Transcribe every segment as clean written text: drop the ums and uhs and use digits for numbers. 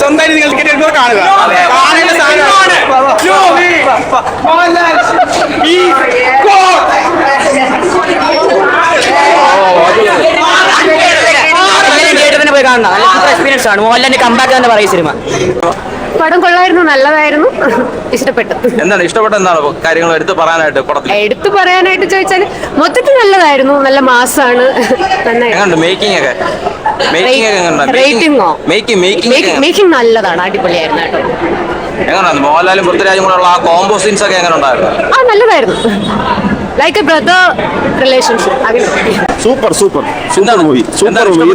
സ്വന്തമായിട്ട് നിങ്ങൾ ടിക്കറ്റ് എടുക്കുമ്പോൾ കാണുക. പോയി കാണണം. നല്ല സൂപ്പർ എക്സ്പീരിയൻസ് ആണ്. മോഹൻലാലിന്റെ കമ്പാക്ക് തന്നെ പറയും സിനിമ. പടം കൊള്ളായിരുന്നു, നല്ലതായിരുന്നു, ഇഷ്ടപ്പെട്ടു. എന്താണ് ഇഷ്ടപ്പെട്ട എന്താണ് കാര്യങ്ങൾ എടുത്തു പറയാനായിട്ട് ചോദിച്ചാൽ മൊത്തത്തിൽ നല്ലതായിരുന്നു, നല്ല മാസാണ്. മേക്കിംഗ് നല്ലതാണ്, അടിപൊളിയായിരുന്നു കേട്ടോ. എങ്ങനെയാണ് മോഹൻലാലും പൃഥ്വിരാജും കൂടെ ഉള്ള ആ കോംബോ സീൻസ് ഒക്കെ എങ്ങനെ ഉണ്ടായിരുന്നു? നല്ലതായിരുന്നു, like A brother relationship. Super movie,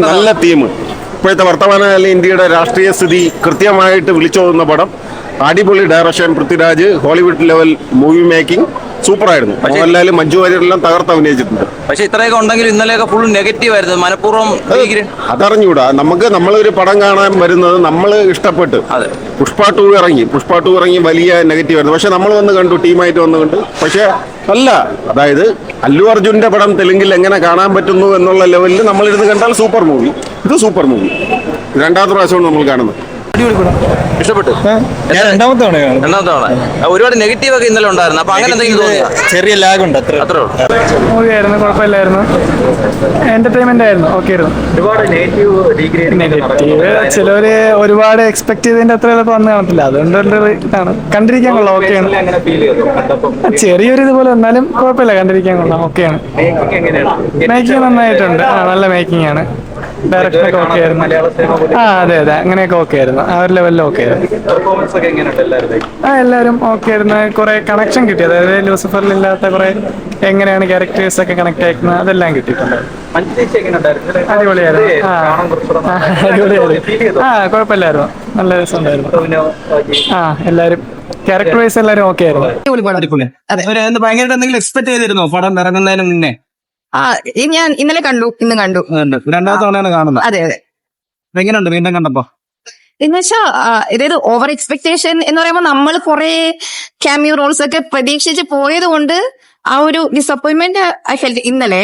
നല്ല തീം. ഇപ്പോഴത്തെ വർത്തമാനകാല ഇന്ത്യയുടെ രാഷ്ട്രീയ സ്ഥിതി കൃത്യമായിട്ട് വിളിച്ചോതുന്ന പടം. അടിപൊളി direction, Prithviraj, Hollywood level movie making സൂപ്പറായിരുന്നു. മോഹൻലാൽ, മഞ്ജു വാര്യരെല്ലാം തകർത്ത് അഭിനയിച്ചിട്ടുണ്ട്. പക്ഷെ ഇത്രയൊക്കെ ഉണ്ടെങ്കിൽ ഇന്നലെയൊക്കെ ഫുൾ നെഗറ്റീവ് ആയിരുന്നു. മനഃപൂർവ്വം അതറിഞ്ഞൂടാ. നമ്മളൊരു പടം കാണാൻ വരുന്നത് നമ്മൾ ഇഷ്ടപ്പെട്ട്. പുഷ്പ ടു ഇറങ്ങി വലിയ നെഗറ്റീവ് ആയിരുന്നു. പക്ഷെ നമ്മൾ വന്ന് കണ്ടു, ടീമായിട്ട് വന്ന് കണ്ടു. പക്ഷെ അല്ല, അതായത് അല്ലു അർജുന്റെ പടം തെലുങ്കിൽ എങ്ങനെ കാണാൻ പറ്റുന്നു എന്നുള്ള ലെവലിൽ നമ്മളിരുന്ന് കണ്ടാൽ സൂപ്പർ മൂവി. ഇത് സൂപ്പർ മൂവി, രണ്ടാമത്തെ പ്രാവശ്യമാണ് നമ്മൾ കാണുന്നത്. ഇഷ്ടപ്പെട്ടു. രണ്ടാമത്തെ തവണ ഒരുപാട് നെഗറ്റീവ് ഒക്കെ ഇന്നലെ ഉണ്ടായിരുന്നു. അപ്പൊ അങ്ങനെ എന്തെങ്കിലും ചെറിയ ലാഗ് ഉണ്ട്, അത്രേ ഉള്ളൂ. മൂവിയായിരുന്നു, കുഴപ്പമില്ലായിരുന്നു, എന്റർടൈൻമെന്റ് ആയിരുന്നു, ഓക്കെ ആയിരുന്നു. നെഗറ്റീവ് ചിലവര് ഒരുപാട് എക്സ്പെക്ട് ചെയ്തതിന്റെ അത്ര വന്നു കാണത്തില്ല, അതുകൊണ്ട് ഇതാണ്. കണ്ടിരിക്കാൻ കൊള്ളാം, ഓക്കെയാണ്. ചെറിയൊരു ഇതുപോലെ എന്നാലും കുഴപ്പമില്ല, കണ്ടിരിക്കാൻ കൊള്ളാം, ഓക്കെയാണ്. മേക്കിംഗ് നന്നായിട്ടുണ്ട്, നല്ല മേക്കിംഗ് ആണ്. ഡയറക്ഷനൊക്കെ ഓക്കെ ആയിരുന്നു. അതെ, അങ്ങനെയൊക്കെ ഓക്കെ ആയിരുന്നു, ആ ഒരു ലെവലിൽ ഓക്കെ ആയിരുന്നു. എല്ലാവരും ഓക്കെ ആയിരുന്നു. കുറെ കണക്ഷൻ കിട്ടി, അതായത് ലൂസിഫറിൽ ഇല്ലാത്ത കുറെ എങ്ങനെയാണ് ക്യാരക്ടേഴ്സ് ഒക്കെ കണക്ട് ആക്കുന്നത് അതെല്ലാം കിട്ടിയിട്ടുണ്ട്. അടിപൊളിയായിരുന്നു. കുഴപ്പമില്ലായിരുന്നു, നല്ല രസം ഉണ്ടായിരുന്നു. എല്ലാരും ക്യാരക്ടർ വൈസ് എല്ലാരും ഓക്കെ ആയിരുന്നു. ഭയങ്കരമായിട്ട് എന്തെങ്കിലും എക്സ്പെക്ട് ചെയ്തിരുന്നോ പടം ഇറങ്ങുന്നതിന് മുന്നേ? ഞാൻ ഇന്നലെ കണ്ടു, ഇന്ന് കണ്ടു. രണ്ടാമത്തെ തവണയാണ് കാണുന്നത്. അതെ. എങ്ങനെയുണ്ട് വീണ്ടും കണ്ടപ്പോ? എന്നുവെച്ചാ ഇതായത് ഓവർ എക്സ്പെക്ടേഷൻ എന്ന് പറയുമ്പോൾ നമ്മൾ കുറെ ക്യാമിയോ റോൾസ് ഒക്കെ പ്രതീക്ഷിച്ച് പോയത് കൊണ്ട് ആ ഒരു ഡിസപ്പോയിന്റ്മെന്റ് ഐ ഫെൽറ്റ് ഇന്നലെ.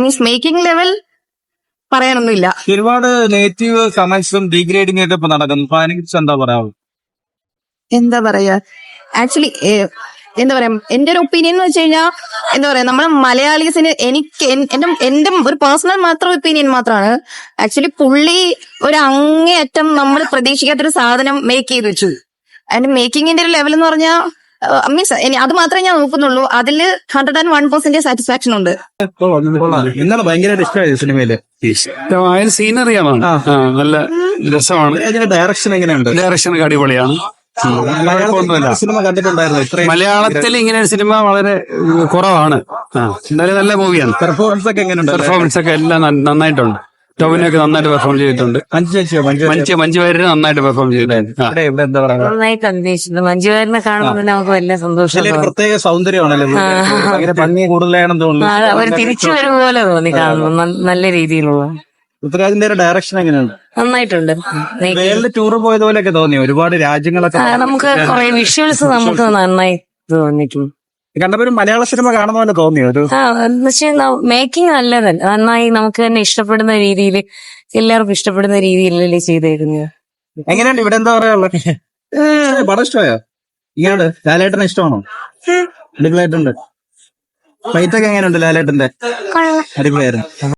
മീൻസ് മേക്കിംഗ് ലെവൽ പറയാനൊന്നുമില്ല. ഒരുപാട് നെഗറ്റീവ് കമന്റ്സും ഡീഗ്രേഡിംഗ് ഒക്കെ ഇപ്പൊ നടക്കുന്നു. അപ്പൊ അതിനെക്കുറിച്ച് എന്താ പറയാ? ആക്ച്വലി എന്താ പറയാ, എന്റെ ഒരു ഒപ്പീനിയൻ എന്ന് വെച്ച് കഴിഞ്ഞാൽ എന്താ പറയാ, നമ്മുടെ മലയാളീസിന് എനിക്ക് എന്റെ ഒരു പേഴ്സണൽ മാത്രം ഒപ്പീനിയൻ മാത്രമാണ്. ആക്ച്വലി പുള്ളി ഒരു അങ്ങേയറ്റം നമ്മൾ പ്രതീക്ഷിക്കാത്തൊരു സാധനം മേക്ക് ചെയ്ത് വെച്ചു. അതിന്റെ മേക്കിങ്ങിന്റെ ഒരു ലെവൽ എന്ന് പറഞ്ഞാൽ മീൻസ് അത് മാത്രമേ ഞാൻ നോക്കുന്നുള്ളൂ. അതില് 101% സാറ്റിസ്ഫാക്ഷൻ ഉണ്ട്. എന്താണ് ഭയങ്കരമായിട്ട് ഇഷ്ടമായത് സിനിമയില്? സീനറിയാണ്, നല്ല രസമാണ്. ഡയറക്ഷൻ എങ്ങനെയുണ്ട്? ഡയറക്ഷൻ അടിപൊളിയാണ്. സിനിമ കണ്ടിട്ടുണ്ടായിരുന്നു? മലയാളത്തിൽ ഇങ്ങനെ ഒരു സിനിമ വളരെ കുറവാണ്. എന്തായാലും നല്ല മൂവിയാണ്. പെർഫോമൻസ് ഒക്കെ എങ്ങനെയുണ്ട്? പെർഫോമൻസ് ഒക്കെ എല്ലാം നന്നായിട്ടുണ്ട്. ടോവിനൊക്കെ നന്നായിട്ട് പെർഫോം ചെയ്തിട്ടുണ്ട്. മഞ്ജു വാര്യർ നന്നായിട്ട് പെർഫോം ചെയ്തിട്ടുണ്ട്. നന്നായിട്ട് അഭിനയിച്ചിട്ടുണ്ട്. മഞ്ജു വാര്യനെ കാണുമ്പോൾ നമുക്ക് വലിയ സന്തോഷം. പ്രത്യേക സൗന്ദര്യമാണല്ലോ, ഭംഗി കൂടുതലാണെന്ന് തോന്നുന്നു. അവർ തിരിച്ചു വരും പോലെ തോന്നി കാണുമ്പോൾ, നല്ല രീതിയിലുള്ള. പൃഥ്വിരാജിന്റെ ഡയറക്ഷൻ എങ്ങനെയുണ്ട്? നന്നായിട്ടുണ്ട്. വേൾഡ് ടൂർ പോയതുപോലെയൊക്കെ തോന്നി, ഒരുപാട് രാജ്യങ്ങളൊക്കെ. നമുക്ക് കുറെ വിഷ്വൽസ് നമുക്ക് നന്നായി തോന്നിയിട്ടുണ്ട്. കണ്ടപ്പോ ഒരു മലയാള സിനിമ കാണുന്ന പോലെ തോന്നിയോ? മേക്കിംഗ് നല്ലതല്ല, നന്നായി നമുക്ക് തന്നെ ഇഷ്ടപ്പെടുന്ന രീതിയിൽ, എല്ലാവർക്കും ഇഷ്ടപ്പെടുന്ന രീതിയിലല്ലേ ചെയ്തേക്കുന്നത്. എങ്ങനെയുണ്ട് ഇവിടെ? എന്താ പറയാനുള്ളത്? പടം ഇഷ്ടമായോ? ഇങ്ങനെയുണ്ട്? ലാലേട്ടനെ ഇഷ്ടമാണോ? അടിപൊളിയായിട്ടുണ്ട്. ഫൈറ്റൊക്കെ എങ്ങനെയുണ്ട് ലാലേട്ടന്റെ? അടിപൊളിയായിരുന്നു.